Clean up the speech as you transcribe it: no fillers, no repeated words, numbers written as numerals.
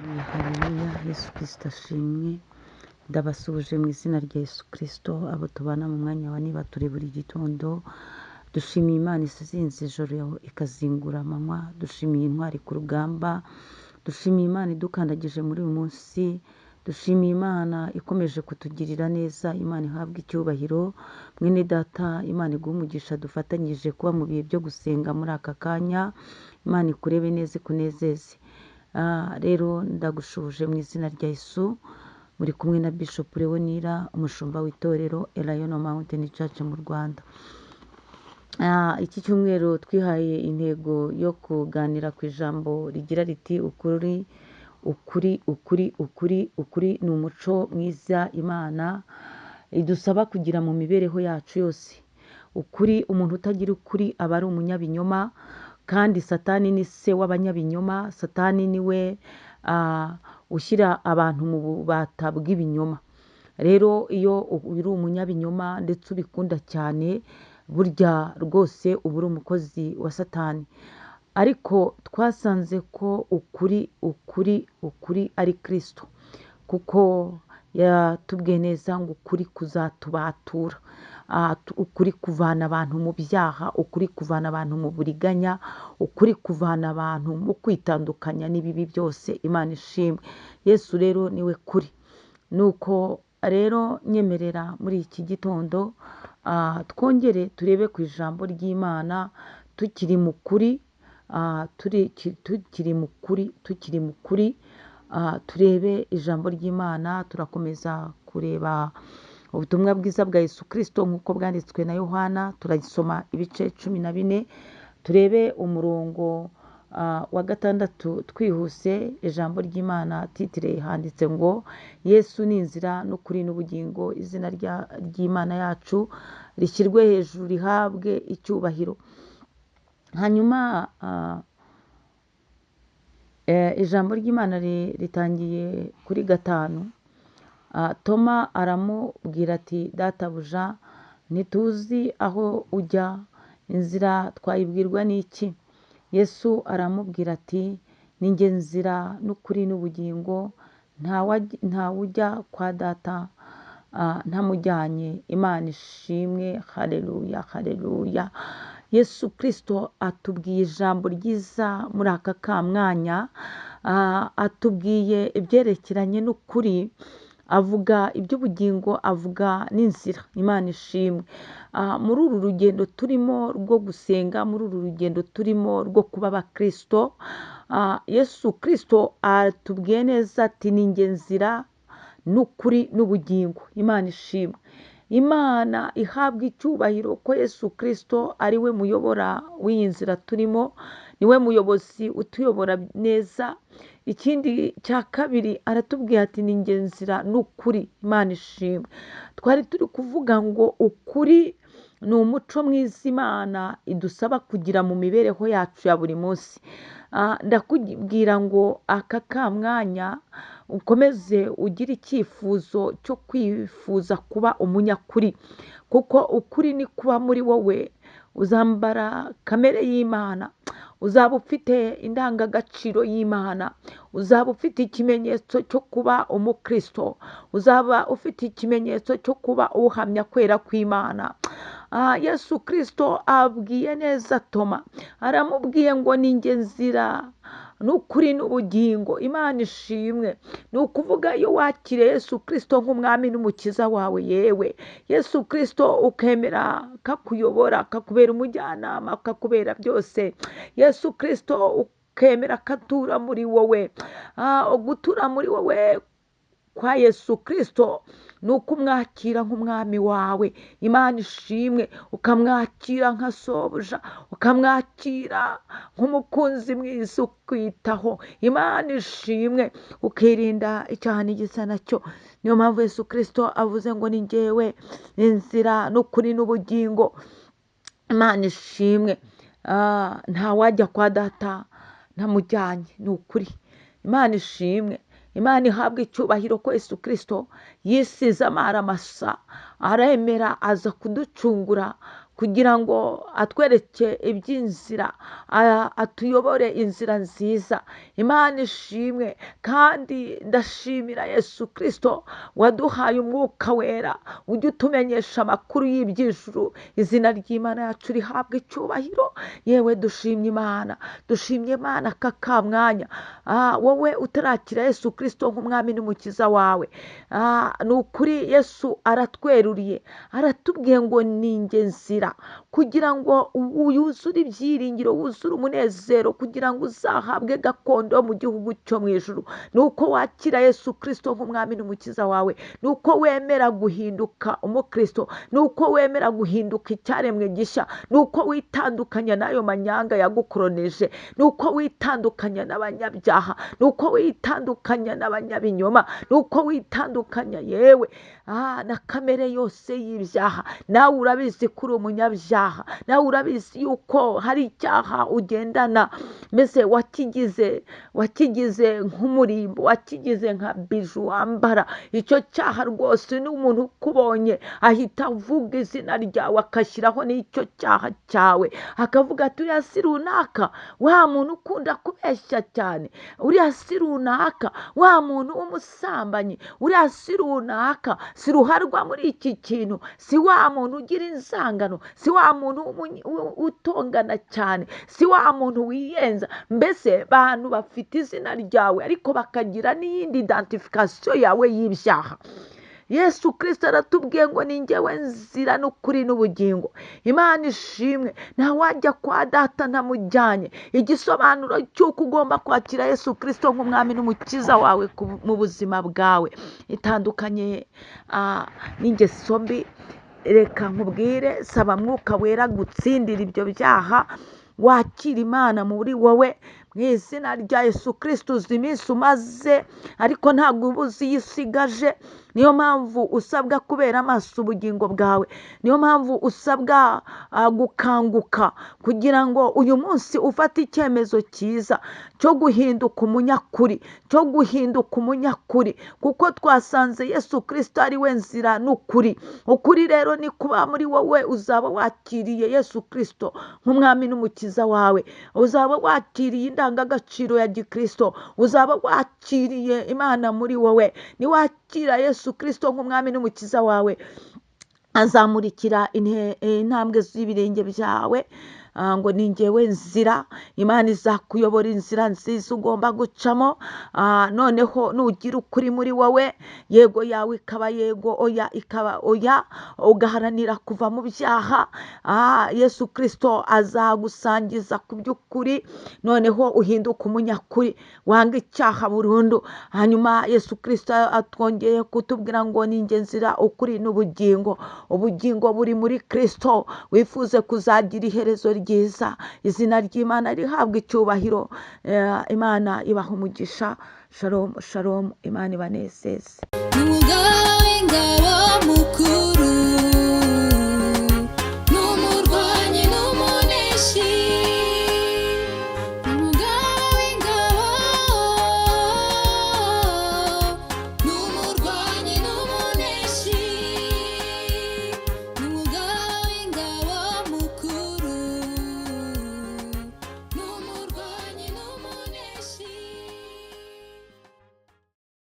Haleluya, Yesu Kristo ashimwe. Ndabasuhuje mu izina rya Yesu Kristo, abo tubana mu mwanya wa niba turi buri gitondo. Dushimiye Imana isizinze ijoro ikazingura amanywa. Dushimiye intwari ku rugamba. Dushimiye Imana idukandagije muri uyu munsi. Dushimiye Imana ikomeje kutugirira neza. Imana ihabwe icyubahiro. Mwene data, Imana iguhe umugisha dufatanyije kuba mu bihe byo gusenga muri aka kanya. Imana ikurebe neza ikunezeze. Rero ndagushuje mu izina rya Yesu. Muri kumwe na Bishop Leonira, umushumba w'itorero Elayono Mountain Church mu Rwanda. Iki cyumweru twihaye intego yo kuganira ku ijambo rigira riti ukuri ni umuco mwiza Imana idusaba kugira mu mibereho yacu yose. Ukuri, umuntu utagira ukuri aba ari umunyabinyoma, kandi Satani ni se w'abanyabinyoma. Satani niwe ushyira abantu mu bubata bw'ibinyoma. Rero iyo uri umunyabinyoma ndetse ubikunda cyane, burya rwose uba uri umukozi wa Satani. Ariko twasanze ko ukuri ari Kristo, kuko yatubwiye neza ngo ukuri kuzatubatura. Ukuri kuvana abantu mu byaha, ukuri kuvana abantu mu buriganya, ukuri kuvana abantu mu kwitandukanya n'ibibi byose. Imana ishimwe. Yesu rero niwe kuri. Nuko rero nyemerera muri iki gitondo twongere turebe ku ijambo ry'Imana tukiri mu kuri, turebe ijambo ry'Imana. Turakomeza kureba ubutumwa bwiza bwa Yesu Kristo nk'uko bwanditswe na Yohana. Turagisoma ibice 14, turebe umurongo wa 6 twihuse. Ijambo ry'Imana titire handitse ngo Yesu ni inzira n'ukuri n'ubugingo. Izina ry'Imana yacu rishyirwe hejuru, rihabwe icyubahiro. Hanyuma ijambo ry'Imana ritangiye kuri 5. Toma aramubwira ati databuja, ntituzi aho ujya, inzira twayibwirwa n'iki? Yesu aramubwira ati ni njye nzira n'ukuri n'ubugingo, ntawujya kwa data ntamujyanye. Imana ishimwe. Haleluya, haleluya. Yesu Kristo atubwiye ijambo ryiza muri aka kamwanya. Atubwiye ibyerekeranye n'ukuri, avuga iby'ubugingo, avuga n'inzira. Imana ishimwe. Muri uru rugendo turimo rwo gusenga, muri uru rugendo turimo rwo kuba abakristo, Yesu Kristo atubwiye neza ati ni njye nzira n'ukuri n'ubugingo. Imana ishimwe. Imana ihabwa icyubahiro ko Yesu Kristo ari we muyobora w'iyi nzira turimo, niwe muyobozi utuyobora neza. Ikindi cya kabiri aratubwira ati ni njye nzira n'ukuri. Imana ishimwe. Twari turi kuvuga ngo ukuri ni umuco mwiza Imana idusaba kugira mu mibereho yacu ya buri munsi. Ndakubwira ngo aka kamwanya ukomeze ugire icyifuzo cyo kwifuza kuba umunyakuri, kuko ukuri ni kuba muri wowe. Uzambara kamere y'Imana, uzaba ufite indangagaciro y'Imana, uzaba ufite ikimenyetso cyo kuba umukristo, uzaba ufite ikimenyetso cyo kuba uhamya kwera kw'Imana. Yesu Kristo abwiye neza Toma, aramubwiye ngo ni njye nzira n'ukuri n'ubugingo. Imana ishimwe. Ni ukuvuga iyo wakiriye Yesu Kristo nk'umwami n'umukiza wawe, yewe Yesu Kristo ukemera kakuyobora, kakubera umujyanama, kakubera byose. Yesu Kristo ukemera katura muri wowe. Gutura muri wowe kwa Yesu Kristo ni ukumwakira nk'umwami wawe. Imana ishimwe. Ukamwakira nka sobuja, ukamwakira nk'umukunzi mwiza ukwitaho. Imana ishimwe. Ukirinda icyaha n'igisa nacyo. Niyo mpamvu Yesu Kristo avuze ngo ni njyewe inzira n'ukuri n'ubugingo. Imana ishimwe. Ntawajya kwa data ntamujyanye. Ni ukuri. Imana ishimwe. Imana ihabwa icyubahiro ko Yesu Kristo yisize amara masa, aremera aza kuducungura kugira ngo atwereke iby'inzira, atuyobore inzira nziza. Imana ishimwe. Kandi ndashimira Yesu Kristo waduhaye umwuka wera ujya utumenyesha amakuru y'iby'ijuru. Izina ry'Imana yacu rihabwa icyubahiro. Yewe dushimye Imana aka mwanya. Wowe utarakira Yesu Kristo nk'umwami n'umukiza wawe, ni ukuri Yesu aratweruriye, aratubwiye ngo ninjye nzira, kugira ngo wuzure ibyiringiro, wuzure umunezero, kugira ngo uzahabwe gakondo mu gihugu cyo mu ijuru. Ni uko wakira Yesu Kristo nk'umwami n'umukiza wawe, ni uko wemera guhinduka umukristo, ni uko wemera guhinduka icyaremwe gishya, ni uko witandukanya n'ayo manyanga yagukoroneje, ni uko witandukanya n'abanyabyaha, ni uko witandukanya n'abanyabinyoma, ni uko witandukanya yewe na kamere yose y'ibyaha. Nawe urabizi ko uri umunyabyaha, nawe urabizi yuko hari icyaha ugendana, mbese wakigize nk'umurimbo, wakigize nka biju wambara. Icyo cyaha rwose n'umuntu ukubonye ahita avuga izina ryawe, akashyiraho n'icyo cyaha cyawe, akavuga ati uriya si runaka, wa muntu ukunda kubeshya cyane, uriya si runaka, wa muntu w'umusambanyi, uriya si runaka, si ruharwa muri iki kintu, si wa muntu ugira inzangano, si wa muntu utongana cyane, si wa muntu wiyenza. Mbese bantu bafite izina ryawe ariko bakagira n'iyindi identification yawe y'ibyaha. Yesu Kristo aratubwiye ngo ni njyewe nzira n'ukuri n'ubugingo. Imana ishimwe. Nta wajya kwa data ntamujyanye. Igisobanuro cy'uko ugomba kwakira Yesu Kristo nk'umwami n'umukiza wawe mu buzima bwawe itandukanye n'ingeso mbi. Reka nkubwire, saba mwuka wera gutsindira ibyo byaha, wakira Imana muri wowe mu izina rya Yesu Kristo. Uzi iminsi umaze ariko ntabwo uba uzi iyo usigaje. Niyo mpamvu usabwa kubera amaso ubugingo bwawe, niyo mpamvu usabwa gukanguka kugira ngo uyu munsi ufate icyemezo cyiza cyo guhinduka umunyakuri, kuko twasanze Yesu Kristo ari we nzira n'ukuri. Ukuri rero ni kuba muri wowe uzaba wakiriye Yesu Kristo nk'umwami n'umukiza wawe, uzaba wakiriye indangagaciro ya gikristo, uzaba wakiriye Imana muri wowe. Ni wakira Yesu Kristo nk'umwami n'umukiza wawe, azamurikira intambwe z'ibirenge byawe, ngo ni njyewe nzira. Imana izakuyobora inzira nziza ugomba gucamo. Noneho nugira ukuri muri wowe, yego yawe ikaba yego, oya ikaba oya, ugaharanira kuva mu byaha. Yesu Kristo azagusangiza ku by'ukuri, noneho uhinduka umunyakuri, wanga icyaha burundu. Hanyuma Yesu Kristo atwongeye kutubwira ngo ni njye nzira, ukuri n'ubugingo. Ubugingo buri muri Kristo. Wifuze kuzagira iherezo ryiza, izina ry'Imana rihabwa icyubahiro. Imana ibaha umugisha. Shalom shalom. Imana ibanezeze.